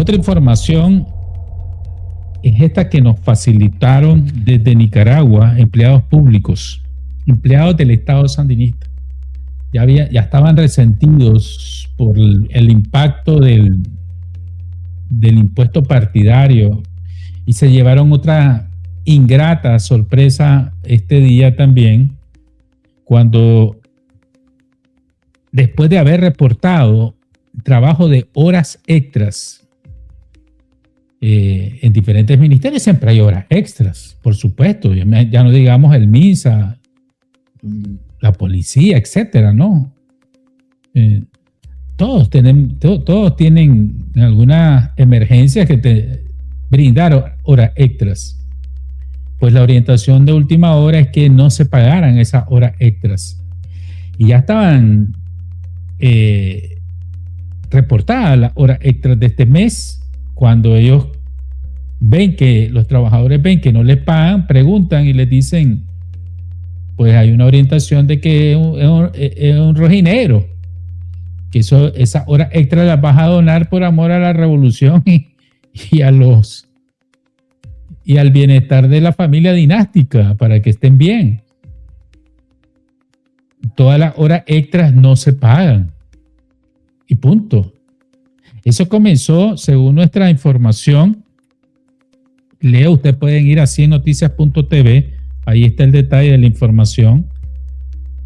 Otra información es esta que nos facilitaron desde Nicaragua empleados públicos, empleados del Estado sandinista. Ya estaban resentidos por el impacto del impuesto partidario y se llevaron otra ingrata sorpresa este día también, cuando después de haber reportado trabajo de horas extras en diferentes ministerios, siempre hay horas extras, por supuesto, ya no digamos el MINSA, la policía, etcétera, ¿no? Todos tienen algunas emergencias que te brindaron horas extras. Pues la orientación de última hora es que no se pagaran esas horas extras. Y ya estaban reportadas las horas extras de este mes. Cuando ellos los trabajadores ven que no les pagan, preguntan y les dicen, pues hay una orientación de que es un rojinegro, que esas horas extras las vas a donar por amor a la revolución y al bienestar de la familia dinástica, para que estén bien. Todas las horas extras no se pagan. Y punto. Eso comenzó, según nuestra información. Leo, ustedes pueden ir a 100noticias.tv. Ahí está el detalle de la información.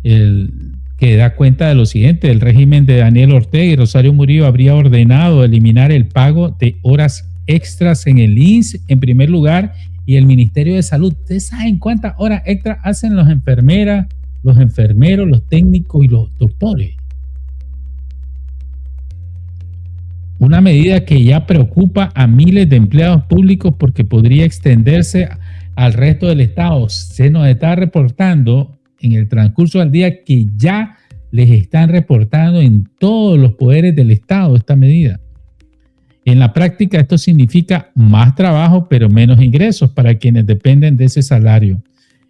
Que da cuenta de lo siguiente: el régimen de Daniel Ortega y Rosario Murillo habría ordenado eliminar el pago de horas extras en el INSS en primer lugar y el Ministerio de Salud. ¿Ustedes saben cuántas horas extras hacen las enfermeras, los enfermeros, los técnicos y los doctores? Una medida que ya preocupa a miles de empleados públicos porque podría extenderse al resto del Estado. Se nos está reportando en el transcurso del día que ya les están reportando en todos los poderes del Estado esta medida. En la práctica, esto significa más trabajo, pero menos ingresos para quienes dependen de ese salario.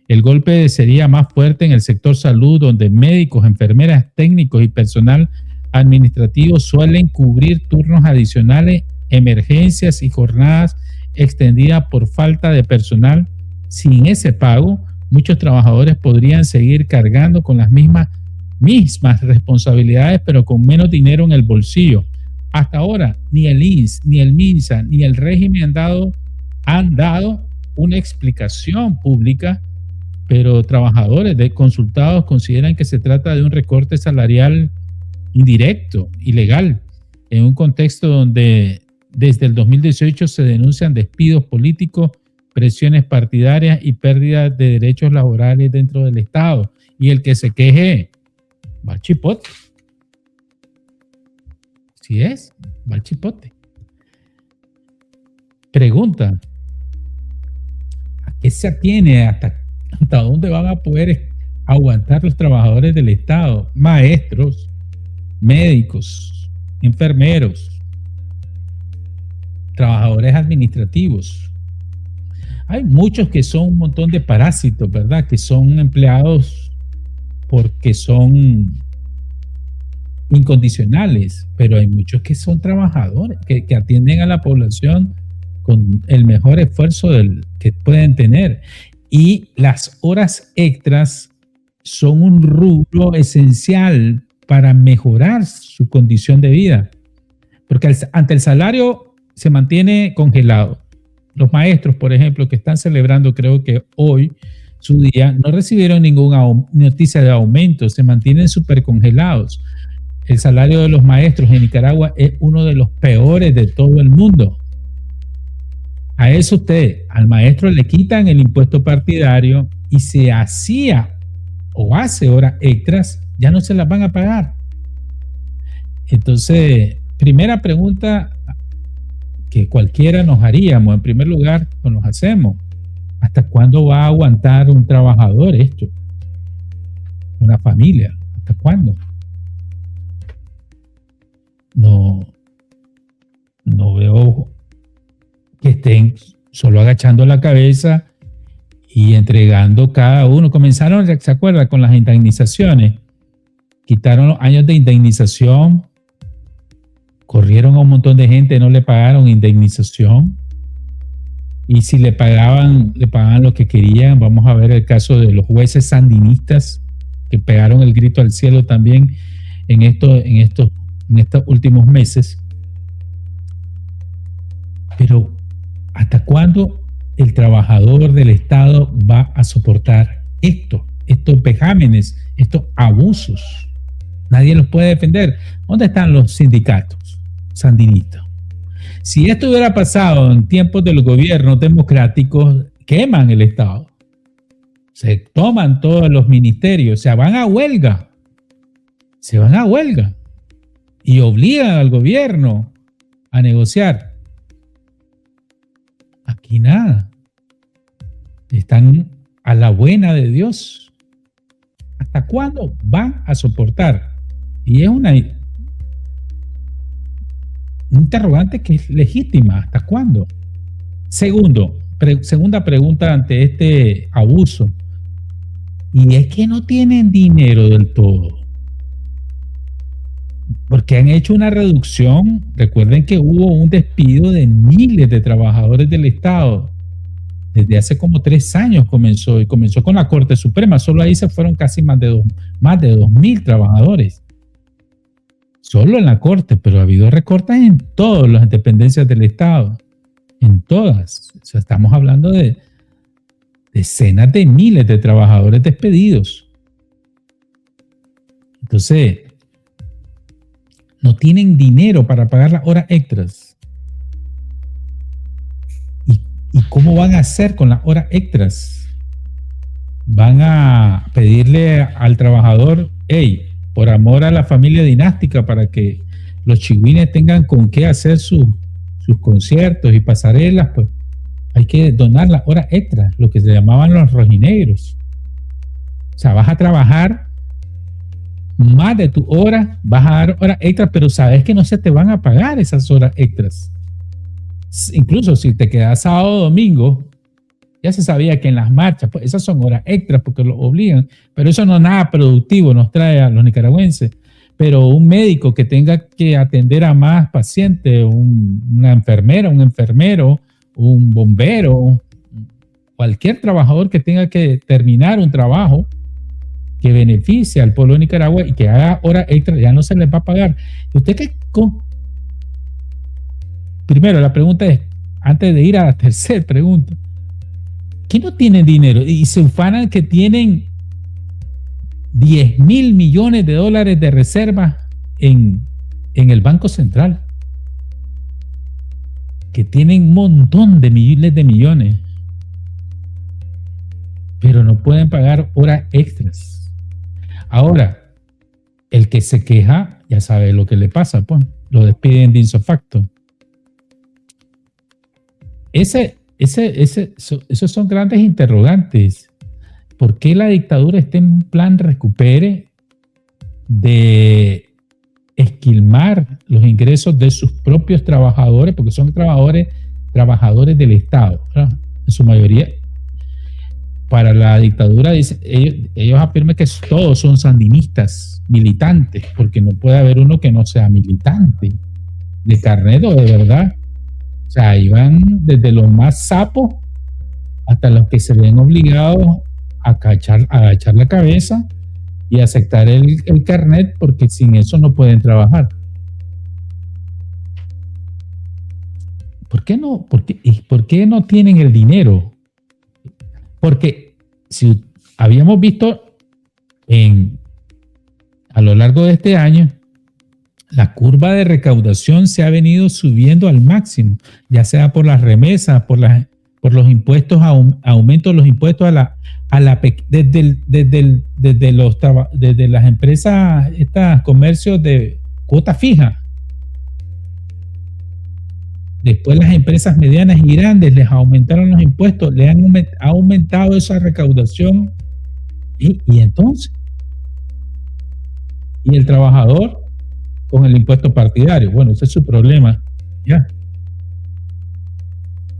El golpe sería más fuerte en el sector salud, donde médicos, enfermeras, técnicos y personal administrativo suelen cubrir turnos adicionales, emergencias y jornadas extendidas por falta de personal. Sin ese pago, muchos trabajadores podrían seguir cargando con las mismas responsabilidades, pero con menos dinero en el bolsillo. Hasta ahora, ni el INSS, ni el MINSA, ni el régimen han dado una explicación pública, pero trabajadores consultados consideran que se trata de un recorte salarial indirecto, ilegal, en un contexto donde desde el 2018 se denuncian despidos políticos, presiones partidarias y pérdidas de derechos laborales dentro del Estado. Y el que se queje va al chipote. ¿Sí es? Va al chipote. Pregunta: ¿a qué se atiene? ¿Hasta dónde van a poder aguantar los trabajadores del Estado? Maestros, médicos, enfermeros, trabajadores administrativos. Hay muchos que son un montón de parásitos, ¿verdad? Que son empleados porque son incondicionales, pero hay muchos que son trabajadores, que atienden a la población con el mejor esfuerzo que pueden tener. Y las horas extras son un rubro esencial para mejorar su condición de vida, porque ante el salario se mantiene congelado. Los maestros, por ejemplo, que están celebrando, creo que hoy, su día, no recibieron ninguna noticia de aumento, se mantienen súper congelados. El salario de los maestros en Nicaragua es uno de los peores de todo el mundo. A eso al maestro le quitan el impuesto partidario y se hacía o hace horas extras, ya no se las van a pagar. Entonces, primera pregunta que cualquiera nos haríamos, en primer lugar, o nos hacemos: ¿hasta cuándo va a aguantar un trabajador esto? Una familia, ¿hasta cuándo? No veo que estén solo agachando la cabeza y entregando cada uno. Comenzaron, ¿se acuerda? Con las indemnizaciones. Quitaron los años de indemnización corrieron a un montón de gente, no le pagaron indemnización. Y si le pagaban lo que querían. Vamos a ver el caso de los jueces sandinistas que pegaron el grito al cielo también en estos últimos meses. Pero ¿hasta cuándo el trabajador del Estado va a soportar estos vejámenes, estos abusos? Nadie los puede defender. ¿Dónde están los sindicatos sandinistas? Si esto hubiera pasado en tiempos de los gobiernos democráticos, queman el Estado. Se toman todos los ministerios, se van a huelga. Y obligan al gobierno a negociar. Aquí nada. Están a la buena de Dios. ¿Hasta cuándo van a soportar? Y es una interrogante que es legítima. ¿Hasta cuándo? Segunda pregunta ante este abuso. Y es que no tienen dinero del todo. Porque han hecho una reducción. Recuerden que hubo un despido de miles de trabajadores del Estado. Desde hace como 3 años comenzó. Y comenzó con la Corte Suprema. Solo ahí se fueron casi más de 2.000 trabajadores. Solo en la Corte, pero ha habido recortes en todas las dependencias del Estado. En todas. O sea, estamos hablando de decenas de miles de trabajadores despedidos. Entonces, no tienen dinero para pagar las horas extras. ¿Y cómo van a hacer con las horas extras? Van a pedirle al trabajador, hey, por amor a la familia dinástica, para que los chihuines tengan con qué hacer sus conciertos y pasarelas, pues hay que donar las horas extras, lo que se llamaban los rojinegros. O sea, vas a trabajar más de tu hora, vas a dar horas extras, pero sabes que no se te van a pagar esas horas extras. Incluso si te quedas sábado o domingo, ya se sabía que en las marchas, pues esas son horas extras porque lo obligan, pero eso no es nada productivo, nos trae a los nicaragüenses. Pero un médico que tenga que atender a más pacientes, una enfermera, un enfermero, un bombero, cualquier trabajador que tenga que terminar un trabajo que beneficie al pueblo de Nicaragua y que haga horas extras, ya no se les va a pagar. ¿Y usted qué? Primero, la pregunta es, antes de ir a la tercera pregunta, ¿qué no tienen dinero? Y se ufanan que tienen 10.000 millones de dólares de reservas en el Banco Central, que tienen un montón de miles de millones, pero no pueden pagar horas extras. Ahora, el que se queja ya sabe lo que le pasa, pues lo despiden de insofacto. Esos son grandes interrogantes. ¿Por qué la dictadura está en plan recupere de esquilmar los ingresos de sus propios trabajadores? Porque son trabajadores del Estado, ¿verdad? En su mayoría. Para la dictadura, ellos afirman que todos son sandinistas, militantes, porque no puede haber uno que no sea militante, de carnet o de verdad. O sea, ahí van desde los más sapos hasta los que se ven obligados a agachar la cabeza y aceptar el carnet, porque sin eso no pueden trabajar. ¿Por qué no? ¿Por qué no tienen el dinero? Porque si habíamos visto a lo largo de este año, la curva de recaudación se ha venido subiendo al máximo, ya sea por las remesas, por los impuestos, aumento de los impuestos desde las empresas, estos comercios de cuota fija. Después las empresas medianas y grandes les aumentaron los impuestos, le han aumentado esa recaudación y entonces, y el trabajador con el impuesto partidario. Bueno, ese es su problema. Ya.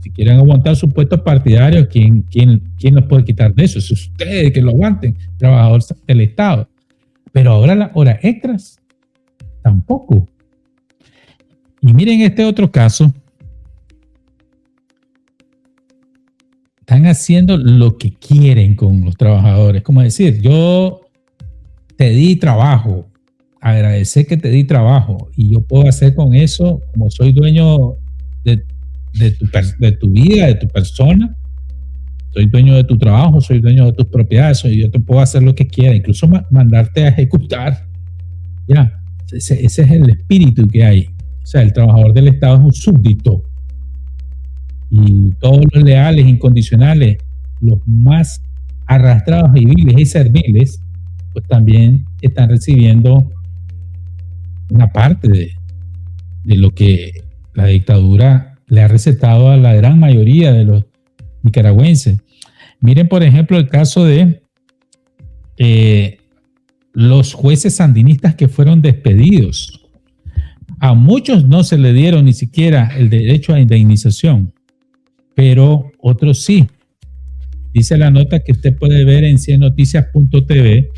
Si quieren aguantar su impuesto partidario, ¿quién los puede quitar de eso? Es ustedes que lo aguanten, trabajadores del Estado. Pero ahora las horas extras, tampoco. Y miren este otro caso. Están haciendo lo que quieren con los trabajadores. Como decir, yo te di trabajo, agradecer que te di trabajo y yo puedo hacer con eso, como soy dueño de tu vida, de tu persona, soy dueño de tu trabajo, soy dueño de tus propiedades, yo te puedo hacer lo que quiera, incluso mandarte a ejecutar. Ya, ese es el espíritu que hay. O sea, el trabajador del Estado es un súbdito. Y todos los leales, incondicionales, los más arrastrados y viles y serviles, pues también están recibiendo una parte de lo que la dictadura le ha recetado a la gran mayoría de los nicaragüenses. Miren, por ejemplo, el caso de los jueces sandinistas que fueron despedidos. A muchos no se le dieron ni siquiera el derecho a indemnización, pero otros sí. Dice la nota que usted puede ver en ciennoticias.tv.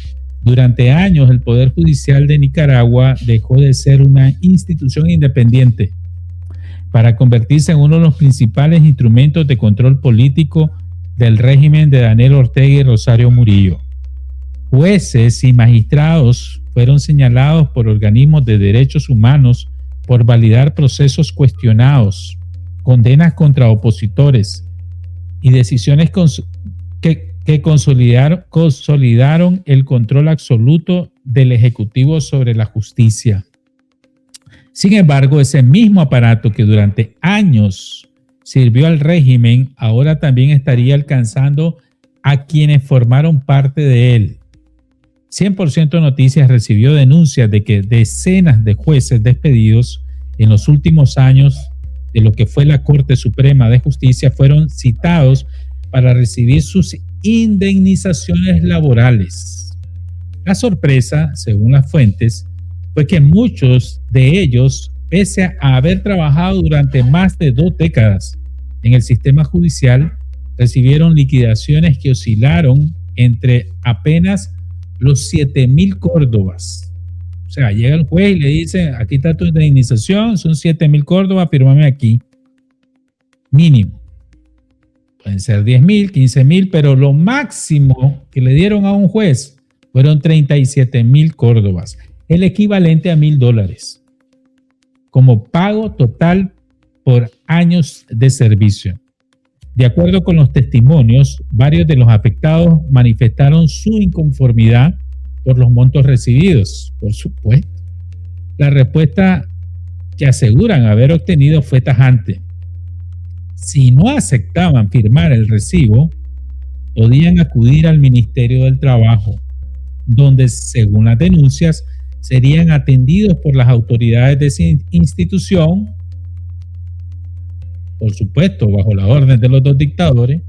Durante años el Poder Judicial de Nicaragua dejó de ser una institución independiente para convertirse en uno de los principales instrumentos de control político del régimen de Daniel Ortega y Rosario Murillo. Jueces y magistrados fueron señalados por organismos de derechos humanos por validar procesos cuestionados, condenas contra opositores y decisiones que consolidaron el control absoluto del Ejecutivo sobre la justicia. Sin embargo, ese mismo aparato que durante años sirvió al régimen, ahora también estaría alcanzando a quienes formaron parte de él. 100% Noticias recibió denuncias de que decenas de jueces despedidos en los últimos años de lo que fue la Corte Suprema de Justicia fueron citados para recibir sus indemnizaciones laborales. La sorpresa, según las fuentes, fue que muchos de ellos, pese a haber trabajado durante más de 2 décadas en el sistema judicial, recibieron liquidaciones que oscilaron entre apenas los 7,000 córdobas. O sea, llega el juez y le dice, aquí está tu indemnización, son 7,000 córdobas, fírmame aquí. Mínimo. Pueden ser 10,000, 15,000, pero lo máximo que le dieron a un juez fueron 37,000 córdobas, el equivalente a $1,000, como pago total por años de servicio. De acuerdo con los testimonios, varios de los afectados manifestaron su inconformidad por los montos recibidos, por supuesto. La respuesta que aseguran haber obtenido fue tajante. Si no aceptaban firmar el recibo, podían acudir al Ministerio del Trabajo, donde, según las denuncias, serían atendidos por las autoridades de esa institución, por supuesto, bajo la orden de los 2 dictadores,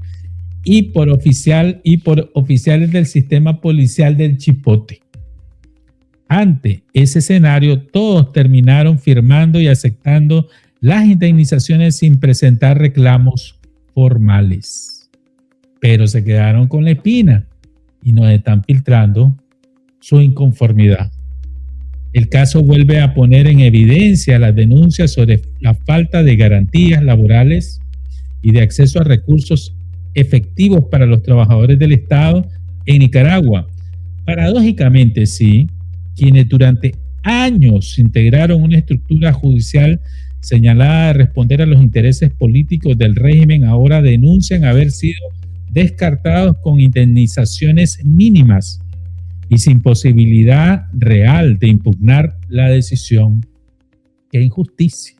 y por oficiales del sistema policial del Chipote. Ante ese escenario, todos terminaron firmando y aceptando las indemnizaciones sin presentar reclamos formales. Pero se quedaron con la espina y nos están filtrando su inconformidad. El caso vuelve a poner en evidencia las denuncias sobre la falta de garantías laborales y de acceso a recursos efectivos para los trabajadores del Estado en Nicaragua. Paradójicamente, sí, quienes durante años integraron una estructura judicial señalada de responder a los intereses políticos del régimen, ahora denuncian haber sido descartados con indemnizaciones mínimas y sin posibilidad real de impugnar la decisión. ¡Qué injusticia!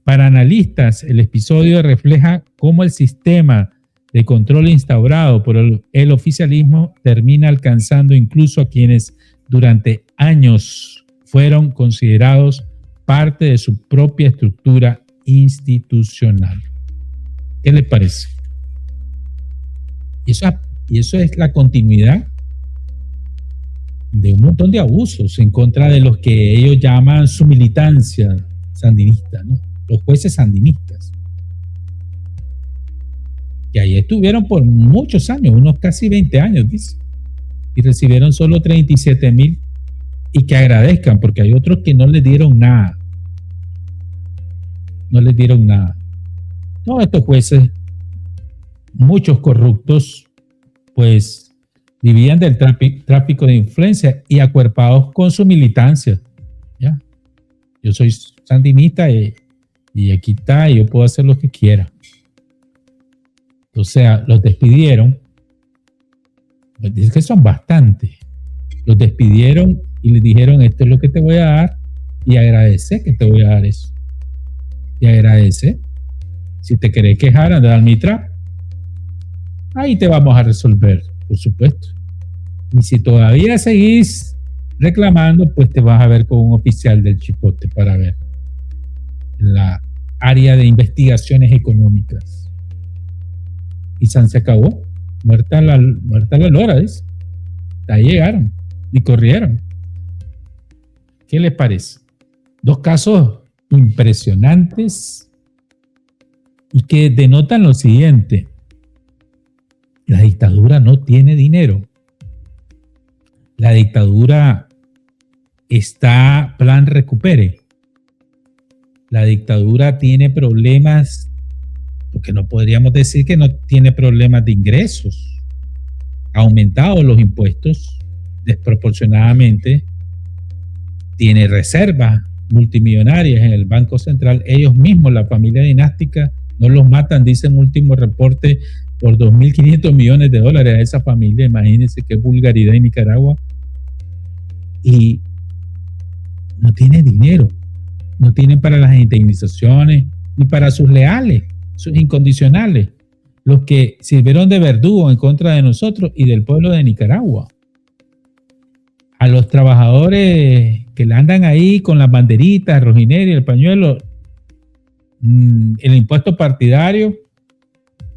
Para analistas, el episodio refleja cómo el sistema de control instaurado por el oficialismo termina alcanzando incluso a quienes durante años fueron considerados parte de su propia estructura institucional. ¿Qué les parece? Y eso es la continuidad de un montón de abusos en contra de los que ellos llaman su militancia sandinista, ¿no? Los jueces sandinistas, que ahí estuvieron por muchos años, unos casi 20 años, dice, y recibieron solo 37,000, y que agradezcan, porque hay otros que no les dieron nada. no les dieron nada. Todos estos jueces, muchos corruptos, pues vivían del tráfico de influencia y acuerpados con su militancia. ¿Ya? Yo soy sandinista y aquí está, y yo puedo hacer lo que quiera. O sea, los despidieron. Es que son bastantes. Los despidieron y les dijeron, esto es lo que te voy a dar, y agradece que te voy a dar eso. Y agradece. Si te querés quejar, anda al Mitra. Ahí te vamos a resolver, por supuesto. Y si todavía seguís reclamando, pues te vas a ver con un oficial del Chipote para ver la área de investigaciones económicas. Y San se acabó. Muerta la lora, ¿ves? Ahí llegaron y corrieron. ¿Qué les parece? Dos casos impresionantes y que denotan lo siguiente. La dictadura no tiene dinero. La dictadura está plan recupere. La dictadura tiene problemas, porque no podríamos decir que no tiene problemas de ingresos. Ha aumentado los impuestos desproporcionadamente. Tiene reservas multimillonarias en el Banco Central. Ellos mismos, la familia dinástica, no los matan, dice un último reporte, por 2.500 millones de dólares a esa familia. Imagínense qué vulgaridad en Nicaragua. Y no tiene dinero. No tienen para las indemnizaciones ni para sus leales, sus incondicionales, los que sirvieron de verdugo en contra de nosotros y del pueblo de Nicaragua. A los trabajadores que le andan ahí con las banderitas, el rojinero y el pañuelo, el impuesto partidario,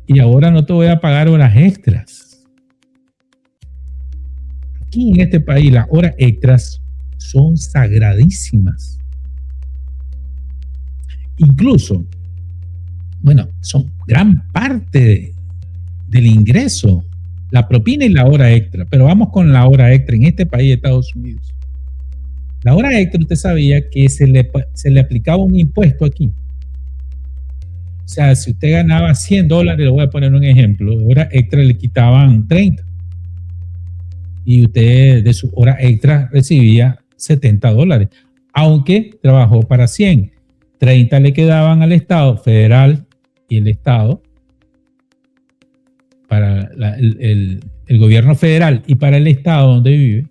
y ahora no te voy a pagar horas extras. Aquí en este país las horas extras son sagradísimas. Incluso, bueno, son gran parte del ingreso, la propina y la hora extra. Pero vamos con la hora extra en este país de Estados Unidos. La hora extra, usted sabía que se le aplicaba un impuesto aquí. O sea, si usted ganaba $100, le voy a poner un ejemplo, de hora extra le quitaban 30. Y usted de su hora extra recibía $70, aunque trabajó para 100. 30 le quedaban al Estado federal y el Estado, para el gobierno federal y para el Estado donde vive,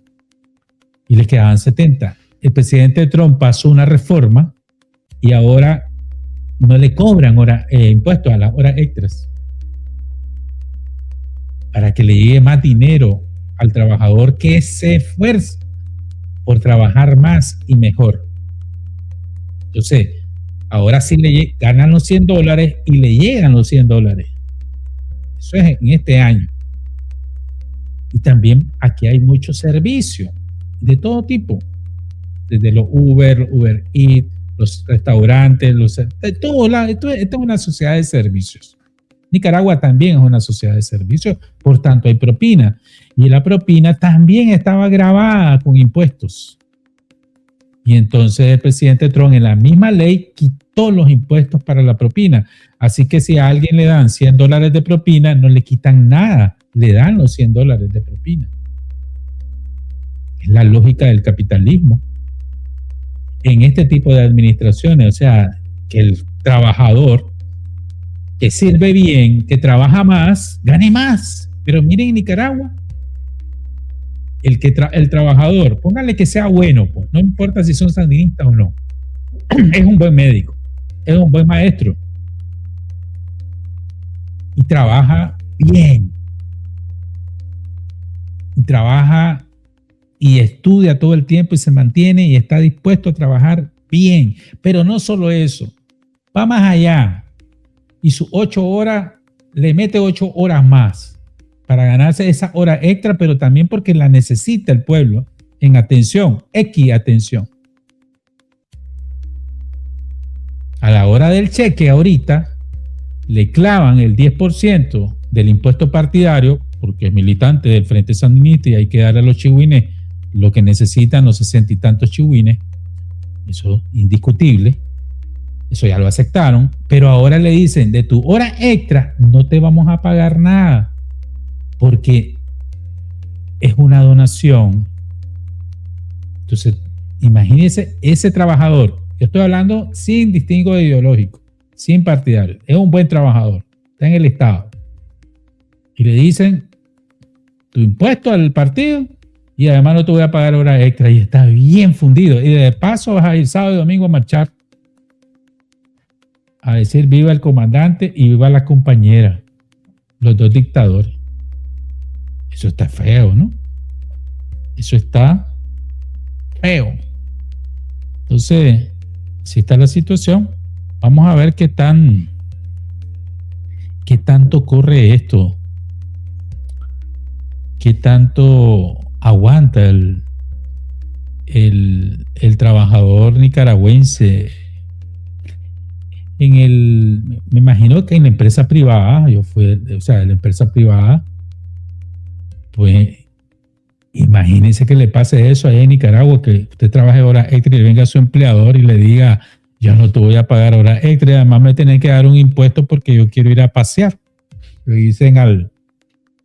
y le quedaban 70. El presidente Trump pasó una reforma y ahora no le cobran impuestos a las horas extras para que le llegue más dinero al trabajador que se esfuerza por trabajar más y mejor. Entonces, ahora sí ganan los $100 y le llegan los $100. Eso es en este año. Y también aquí hay muchos servicios de todo tipo, desde los Uber Eats, los restaurantes, de todo lado. Esto es una sociedad de servicios. Nicaragua también es una sociedad de servicios, por tanto hay propina. Y la propina también estaba gravada con impuestos. Y entonces el presidente Trump en la misma ley quitó los impuestos para la propina. Así que si a alguien le dan $100 de propina, no le quitan nada, le dan los $100 de propina. Es la lógica del capitalismo. En este tipo de administraciones, o sea, que el trabajador que sirve bien, que trabaja más, gane más. Pero miren en Nicaragua, el trabajador, póngale que sea bueno, pues, no importa si son sandinistas o no, es un buen médico, es un buen maestro y trabaja bien, y trabaja y estudia todo el tiempo y se mantiene y está dispuesto a trabajar bien. Pero no solo eso, va más allá y sus 8 horas le mete 8 horas más para ganarse esa hora extra, pero también porque la necesita el pueblo en atención, atención. A la hora del cheque ahorita le clavan el 10% del impuesto partidario, porque es militante del Frente Sandinista y hay que darle a los chihuines lo que necesitan los 60 y tantos chihuines. Eso es indiscutible. Eso ya lo aceptaron, pero ahora le dicen, de tu hora extra no te vamos a pagar nada, porque es una donación. Entonces, imagínese ese trabajador. Yo estoy hablando sin distingo ideológico, sin partidario. Es un buen trabajador, está en el Estado. Y le dicen, tu impuesto al partido y además no te voy a pagar horas extra, y está bien fundido. Y de paso vas a ir sábado y domingo a marchar, a decir viva el comandante y viva la compañera, los dos dictadores. Eso está feo, ¿no? Eso está feo. Entonces, si está la situación, vamos a ver qué tanto corre esto, qué tanto aguanta el trabajador nicaragüense me imagino que en la empresa privada, en la empresa privada, pues imagínese que le pase eso allá en Nicaragua, que usted trabaje horas extra y venga su empleador y le diga, yo no te voy a pagar horas extra y además me tienen que dar un impuesto porque yo quiero ir a pasear. Le dicen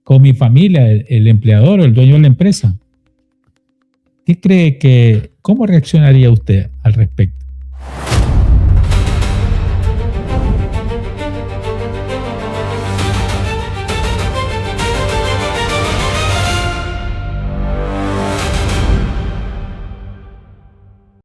con mi familia, el empleador o el dueño de la empresa. ¿Qué cree cómo reaccionaría usted al respecto?